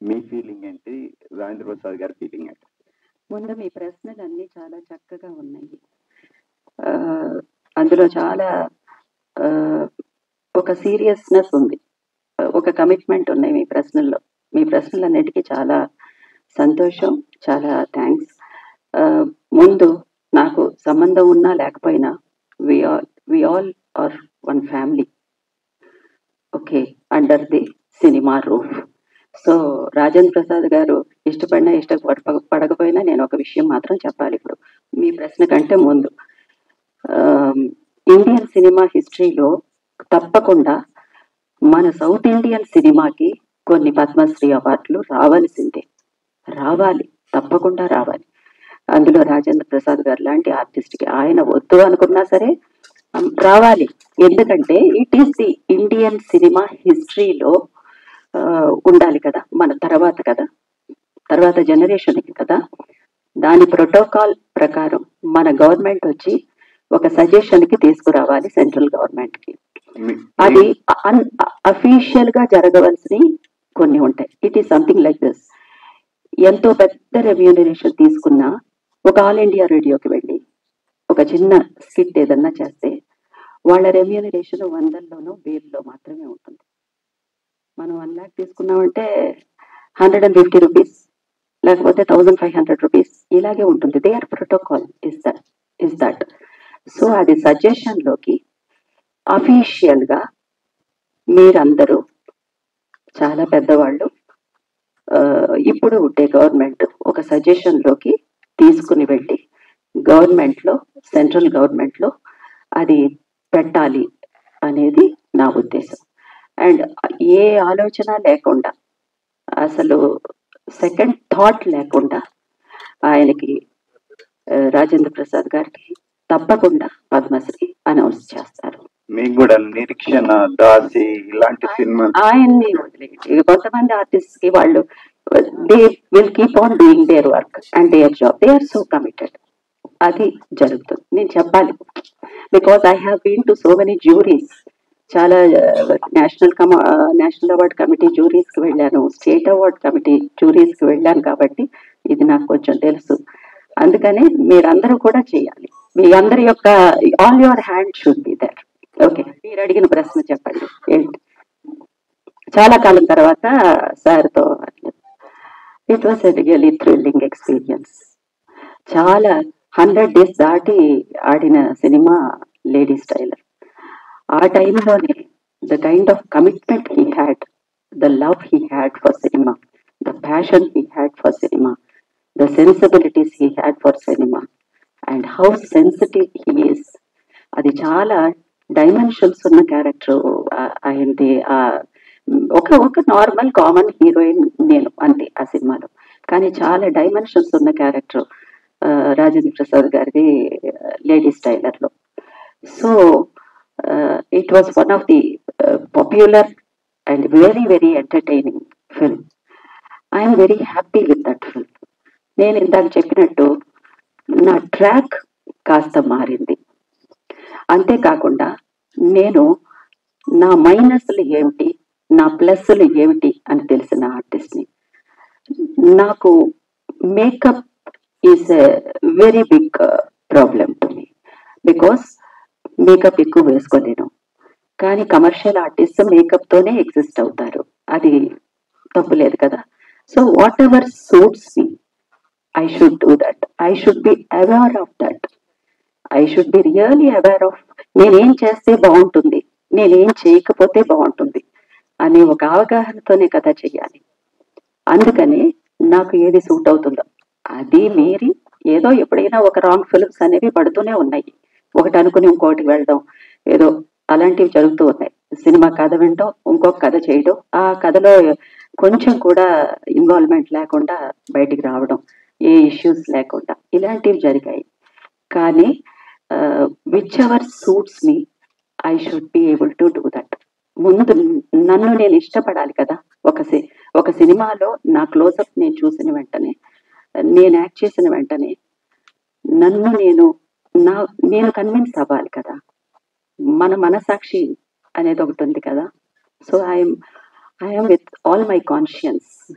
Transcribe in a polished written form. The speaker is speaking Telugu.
మీ ఫీలింగ్ ఏంటి? రాజేంద్ర ప్రసాద్ గారి ఫీలింగ్ ఏంటి? ముందు మీ ప్రశ్నలన్నీ చాలా చక్కగా ఉన్నాయి. అందులో చాలా ఒక సీరియస్నెస్ ఉంది, ఒక కమిట్మెంట్ ఉన్నాయి మీ ప్రశ్నల్లో. మీ ప్రశ్నలన్నిటికీ చాలా సంతోషం, చాలా థ్యాంక్స్. ముందు నాకు సంబంధం ఉన్నా లేకపోయినా we all are one family, okay, under the cinema roof. So Rajendra Prasad garu ఇష్టపడినా ఇష్టపడకపోయినా నేను ఒక విషయం మాత్రం చెప్పాలి ఇప్పుడు మీ ప్రశ్న కంటే ముందు. ఇండియన్ సినిమా హిస్టరీలో తప్పకుండా మన సౌత్ ఇండియన్ సినిమాకి కొన్ని పద్మశ్రీ అవార్డులు రావాల్సిందే, రావాలి, తప్పకుండా రావాలి. అందులో రాజేంద్ర ప్రసాద్ గారు లాంటి ఆర్టిస్ట్కి ఆయన వద్దు అనుకున్నా సరే రావాలి. ఎందుకంటే it is the Indian cinema హిస్టరీలో ఉండాలి కదా, మన తర్వాత జనరేషన్కి కదా. దాని ప్రోటోకాల్ ప్రకారం మన గవర్నమెంట్ వచ్చి ఒక సజెషన్కి తీసుకురావాలి సెంట్రల్ గవర్నమెంట్కి. అది అఫీషియల్ గా జరగవలసినవి కొన్ని ఉంటాయి. It is something like this. ఎంతో పెద్ద రెమ్యూనరేషన్ తీసుకున్నా ఒక ఆల్ ఇండియా రేడియోకి వెళ్ళి ఒక చిన్న స్కిట్ ఏదన్నా చేస్తే వాళ్ళ రెమ్యూనరేషన్ 100లోనో 1000లో మాత్రమే ఉంటుంది. మనం 1 lakh తీసుకున్నామంటే 150 రూపీస్, లేకపోతే 1500 రూపీస్, ఇలాగే ఉంటుంది. They are protocol is that. So అది సజెషన్ లోకి అఫీషియల్ గా మీరందరూ చాలా పెద్దవాళ్ళు ఇప్పుడు ఉండే గవర్నమెంట్ ఒక సజెషన్ లోకి తీసుకుని వెళ్ళి గవర్నమెంట్ లో, సెంట్రల్ గవర్నమెంట్ లో అది పెట్టాలి అనేది నా ఉద్దేశం. అండ్ ఏ ఆలోచన లేకుండా, అసలు సెకండ్ థాట్ లేకుండా ఆయనకి, రాజేంద్ర ప్రసాద్ గారికి తప్పకుండా పద్మశ్రీ అనౌన్స్ చేస్తారు. మీకు కూడా నిరీక్షణ, దాసి ఇలాంటి సినిమా ఆయన్ని వదిలేయండి. కొంతమంది ఆర్టిస్ట్ కి వాళ్ళు they will keep on doing their work and their job, they are so committed. అది జరుగుతుంది, నేను చెప్పాలి. Because I have been to so many juries. చాలా నేషనల్ అవార్డ్ కమిటీ జ్యూరీస్ కి వెళ్ళాను, స్టేట్ అవార్డ్ కమిటీ జ్యూరీస్ కి వెళ్ళాను, కాబట్టి ఇది నాకు కొంచెం తెలుసు. అందుకని మీరందరూ కూడా చేయాలి. మీ అందరి యొక్క all your hand should be there. Okay, మీరు అడిగిన ప్రశ్న చెప్పండి ఏంటి? చాలా కాలం తర్వాత సార్తో it was a really thrilling experience. చాలా 100 days దాటి ఆడిన సినిమా లేడీస్ టైలర్. ఆ టైంలోనే the kind of commitment he had, the love he had for cinema, the passion he had for cinema, the sensibilities he had for cinema, and how sensitive he is. అది చాలా డైమెన్షన్స్ ఉన్న క్యారెక్టర్ అయింది. ఒక నార్మల్ కామన్ హీరోయిన్ నేను అంతే ఆ సినిమాలో, కానీ చాలా డైమెన్షన్స్ ఉన్న క్యారెక్టర్ రాజేంద్ర ప్రసాద్ గారిది లేడీస్ టైలర్ లో. So it was one of the popular and very very entertaining film. I'm very happy with that film. నేను ఇందాక చెప్పినట్టు నా ట్రాక్ కాస్త మారింది. అంతేకాకుండా నేను నా మైనస్లు ఏమిటి, నా ప్లస్లు ఏమిటి అని తెలిసిన ఆర్టిస్ట్ని. నాకు makeup is a very big problem to me, because makeup ఎక్కువ వేసుకోలేను. కానీ కమర్షియల్ ఆర్టిస్ట్ మేకప్ తోనే ఎగ్జిస్ట్ అవుతారు, అది తప్పులేదు కదా. So whatever suits me, I should do that. I should be aware of that. I should be really aware of నేనేం చేస్తే బాగుంటుంది, నేనేం చేయకపోతే బాగుంటుంది అనే ఒక అవగాహనతోనే కదా చెయ్యాలి. అందుకని నాకు ఏది సూట్ అవుతుందో అది మీరి, ఏదో ఎప్పుడైనా ఒక రాంగ్ ఫిల్మ్స్ అనేవి పడుతూనే ఉన్నాయి. ఒకటి అనుకుని ఇంకోటి వెళ్ళడం, ఏదో అలాంటివి జరుగుతూ ఉన్నాయి. సినిమా కథ వినడం, ఇంకొక కథ చేయడం, ఆ కథలో కొంచెం కూడా ఇన్వాల్వ్మెంట్ లేకుండా బయటికి రావడం, ఏ ఇష్యూస్ లేకుండా, ఇలాంటివి జరిగాయి. కానీ which ever suits me, I should be able to do that. ముందు నన్ను నేను ఇష్టపడాలి కదా. ఒక సినిమాలో నా క్లోజప్ నేను చూసిన వెంటనే, నేను యాక్ట్ చేసిన వెంటనే నన్ను నేను కన్విన్స్ అవ్వాలి కదా. మన మనసాక్షి అనేది ఒకటి ఉంది కదా. So I am with all my conscience.